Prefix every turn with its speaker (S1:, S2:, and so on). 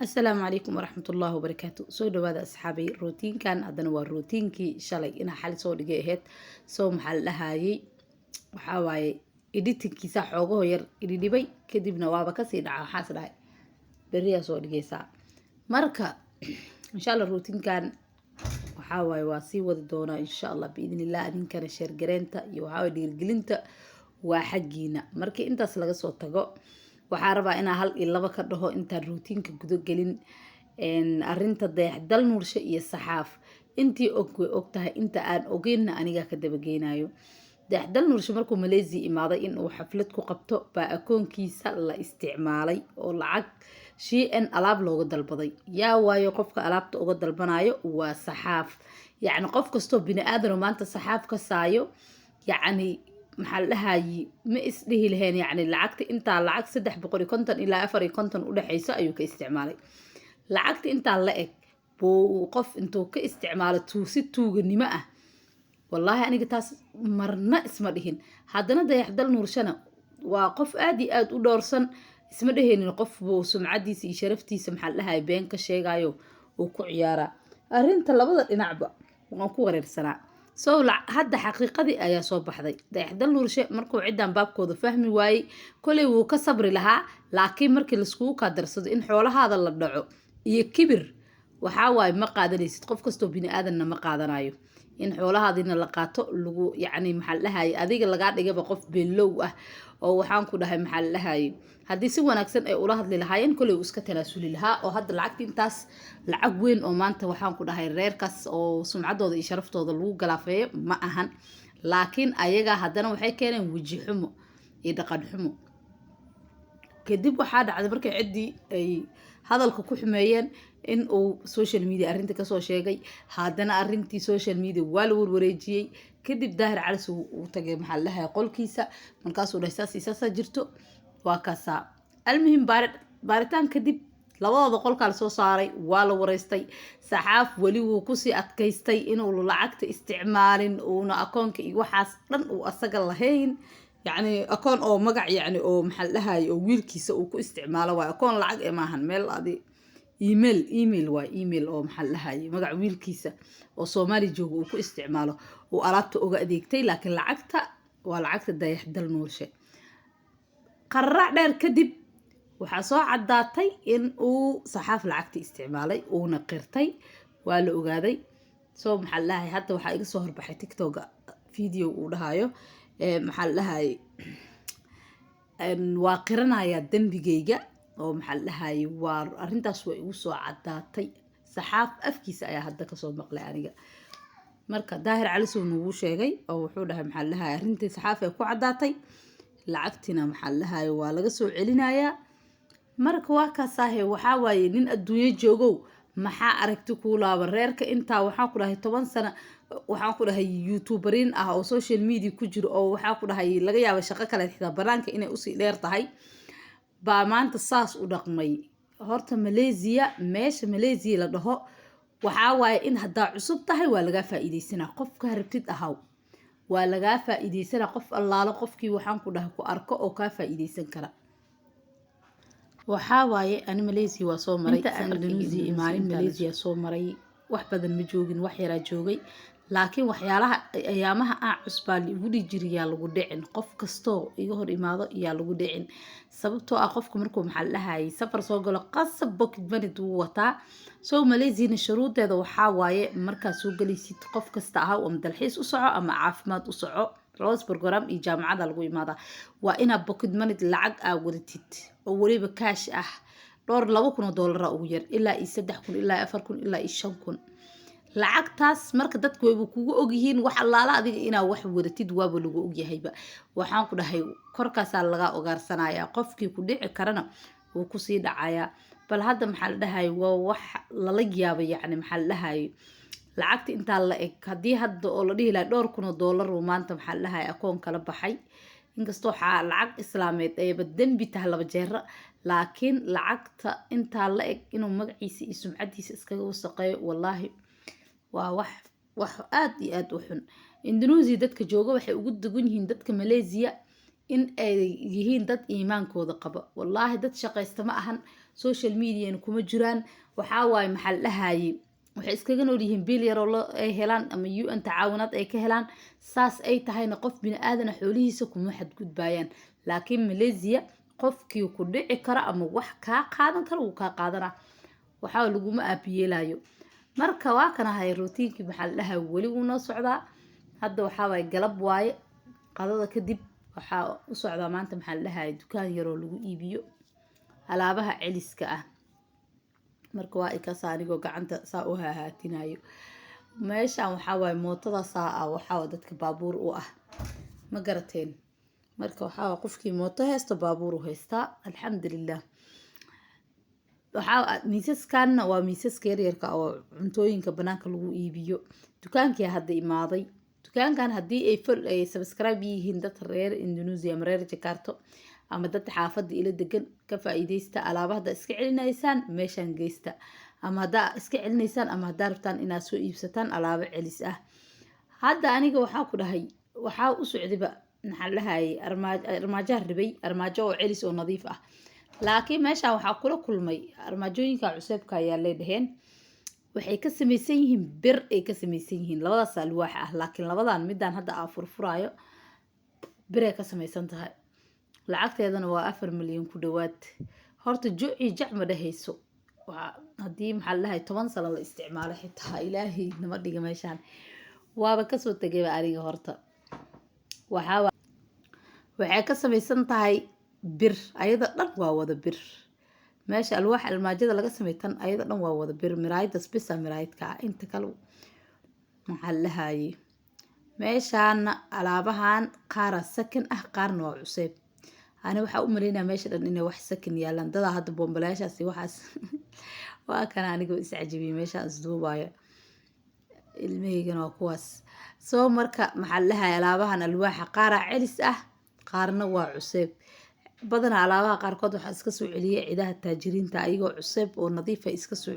S1: السلام عليكم ورحمة الله وبركاته. سو دوادا أصحابي روتين كان أدنى والروتين كي شلي إن حال سو دقيقة سو محل لهاي وحاواي إديتين كي حوجه ير إدي بي كدب نوابا كسيد حاسد هاي بريا سو دقيقة مركا إن شاء الله الروتين كان وحاواي واسي ودونا إن شاء الله بإذن الله أدين كان شير جرينتا يوحاوي دير جلنتا وحجينا مركي أنت سلقة صوت تجو waxaa rabaa inaa hal iyo laba ka dhaho intaan routiinka gudo gelin arinta dayaxdal nuurshe iyo saxaaf intii og way og tahay inta aan ogeynna aniga ka dabageynayo dayaxdal nuurshe markuu Malaysia imaaday in uu xaflad ku qabto baa akoonkiisa la isticmaalay oo lacag sheen alaab looga dalbaday yaa waayo qofka alaabta uga dalbanayo waa saxaaf yacni qof kastoo bini aadan maanta saxaaf ka saayo yacni محل هاي ما إسده لهن يعني العقد أنت العقد سدح بقولي كونتن إلى أفري كونتن وده حيسا أيو كاستعمالي العقد أنت لقيك بوقف أنتو كاستعمال توسيتو جنماء والله أنا قتاس مرنا اسمه لهن هذا ده يحضر نورشنا وقف آدي آد ودورسن اسمه لهن القف بو سمعدي سي شرفتي سمح لها بين كشيء جايو وكعيارة أرنت لبضت نعبة ونكو غير سنة hadda xaqiiqadii ayaa soo baxday dayaxdal nuurshe markuu cidan baabkooda fahmi waayey kolay wuu ka sabri lahaa laakiin markii laiskugu kaadarsado in xoolahaada la dhaco iyo kibir waxaa waaye ma qaadanaysid qof kastoo bini aadanna ma qaadanayo in xoolahaadina la qaato lagu yacni maxaa lahaye adiga lagaa dhigaba qof beelow ah oo waxaan ku dhahay maxaa lahaye haddii si wanaagsan ay ula hadli lahaayeen kolay uu iska talaasuli lahaa oo hadda lacagta intaas lacag weyn oo maanta waxaan ku dhahay reerkaas oo sumcaddooda iyo sharaftooda lagu galaafeeyo ma ahan laakiin ayaga haddana waxay keeneen weji xumo iyo dhaqan xumo kadib waxaa dhacday markay ciddii ay hadalka ku xumeeyeen in uu social media arrinta kasoo sheegay haddana arrintii social media waa la warwareejiyey kadib daahir calis uu tagay maxaa lahaay qolkiisa markaasuu dhahay saasa jirto waa kaasaa almuhim baaritaan kadib labadooda qolkaa lasoo saaray waa la wareystay saxaaf weli wuu kusii adkaystay inuu lacagta isticmaalin uuna akoonka iyo waxaas dhan uu asaga lahayn يعني أكون أو مقع يعني أو محل هاي أو ويلكيس أو كو استعماله وأكون لعق إماهن ميل هذه إيميل أو محل هاي مقع ويلكيس أو صومالي جو أو كو استعماله وأردت أو أديكتي لكن لعقتها ولعقت ده يحدل نور شيء قرر دير كدب وحصو عداتي إن أو صحاف لعقتي استعمالي ونقرتي ولا أقادي سو محل هاي حتى وحايق صهر بحي تيك توك فيديو ودهايو محل لهاي واقرنا يا دنبيجيجا أو محل لهاي وار أرنتاس ويوسو عداتي صحاف أفكيس أيا هدا كسو مقلانيجا مركا داهر على سو نوشة جاي أو حولها محل لهاي أرنتي صحافة كو عداتي لعقتنا محل لهاي والجسو علينا يا مركا واكا صاحي وحاوي نين الدنيا جوجو maxaa aragti ku laaba reerka inta waxaan ku dhahay 10 sano waxaan ku dhahay youtuberin ah oo social media ku jiro oo waxaan ku dhahay laga yaabo shaqo kale xitaa banaanka inay u sii dheer tahay baa maanta saas u dhaqmay horta Malaysia meesha Malaysia la dhaho waxa waaye in hadda cusub tahay waa laga faa'iideysanaa qofka rabtid ahaw waa laga faa'iideysanaa qof allaala qofkii waxaan ku dhahay ku arko oo ka faa'iideysan kara waxaa waaye ani Malaysia waa soo maray Indonesia imaanin Malaysia soo maray wax badan ma joogin wax yara joogay laakiin waxyaalaha ayaamaha cusbaa ugu dhijiriyaa lagu dhicin qof kasto iga hor imaado iyo lagu dhicin sababtoo ah qofku markuu maxal lahaay safar soo galo qasab pocket money uu wataa soo Malaysia shuruudeeda waxaa waaye marka soo galaysid qof kasta ah oo dalxiis u soco ama caafimaad u soco Rose program iyo jaamacada lagu imaada waa ina pocket money lacag aa wadatid oo waliba cash ah $2,000 ugu yar ilaa 3,000 ilaa 4,000 ilaa 5,000 lacagtaas marka dadku way kugu ogyihiin wax allaala adiga ina wax wadatid waaba lagu ogyahayba waxaan ku dhahay korkaas laga ogaarsanaya qofkii ku dhici karana uu ku sii dhacaya bal hadda maxal dhahay waa wax la yaabay yani maxal dhahay lacagta inta la eg hadii hadda oo la dhihi lahaa $2,000 oo maanta maxal dhahay akoon kala baxay inkastoo lacag islaameed ay dambi tahay laba jeer laakiin lacagta inta la eg inuu magaciisa iyo sumcadiisa iskaga wasaqeeyo wallahi waa wax aad iyo aad u xun Indonesia dadka jooga waxay ugu dugan yihiin dadka Malaysia in ay yihiin dad iimaankooda qaba wallahi dad shaqaysta ma ahan social media kuma jiraan waxaa waaye maxaa la dhahaye waxay iskaga nool yihiin bil yar oo ay helaan ama UN tacaawinad ay ka helaan saas ay tahayna qof bini aadan xoolihiisa kuma xadgudbayaan laakiin Malaysia qofkii ku dhici kara ama wax ka qaadan kara uu ka qaadana waxaa laguma aabiyeelayo marka waa kana hay routiinki maxaa la dhahaa wali uu noo socdaa hadda waxaa waaye galab waaye qadada kadib waxaa u socdaa maanta maxaa la dhahaa dukaan yar oo lagu iibiyo alaabaha celiska ah marka waa ka saanigo gacanta saa u hahaatinayo meeshan waxaa waaye mootada saa ah waxaa dadka baabuur u ah ma garateen marka waxaa qofkii mooto haysto baabuur u haystaa alxamdulillah waxaa miisaskan waa miisaska yaryarka oo cuntooyinka banaanka lagu iibiyo dukaankii hadda imaaday dukaankan haddii ay subscribe yihiin dad reer Indonesia ama reer Jakarta ama dad xaafada ila degan ka faa'iideysta alaabaha iska celinaysaan meeshan geysta ama hadaa iska celinaysaan ama hadaa rabtaan inaad soo iibsataan alaabo celis ah hadda aniga waxaa ku dhahay waxaa u socdiba maxaa la dhahay armaajo ribay armaajo oo celis oo nadiif ah laakiin meeshan waxaa kula kulmay armaajooyinka cusubka ayaa leedaheen waxay ka samaysan yihiin bir ay ka samaysan yihiin labadaas alwaax ah laakiin labadan midaan hadda aan furfurayo bir ay ka samaysan tahay lacagteedana waa 4 milyan ku dhawaad horta juuci jacma dhahayso haddii maxaa la dhahay 10 sano la isticmaalo xitaa ilaahay nama dhiga meeshaan waaba kasoo tagayba ariga horta waxay ka samaysan tahay bir ayada dhan waa wada bir meesha alwaax almaajada laga sameeytan ayada dhan waa wada bir miraaydas bisa miraayadka inta kale maxaa la dhahay meeshaan alaabahan qaar sakin ah qaarna waa cusub أنا waxa u maleynaa meesha dhan inay wax sakin yaalan dada hadda bombalaashaasi waxaas waa kana anigu is cajibi meesha asduubaya ilmeeygan waa kuwaas soo marka maxaa la dhahay alaabahan alwaaxa qaara celis ah qaarna waa cusub badanaa alaabaha qaarkood waxa iska soo celiyay ciidaha taajiriinta ayagoo cusub oo nadiif ah iska soo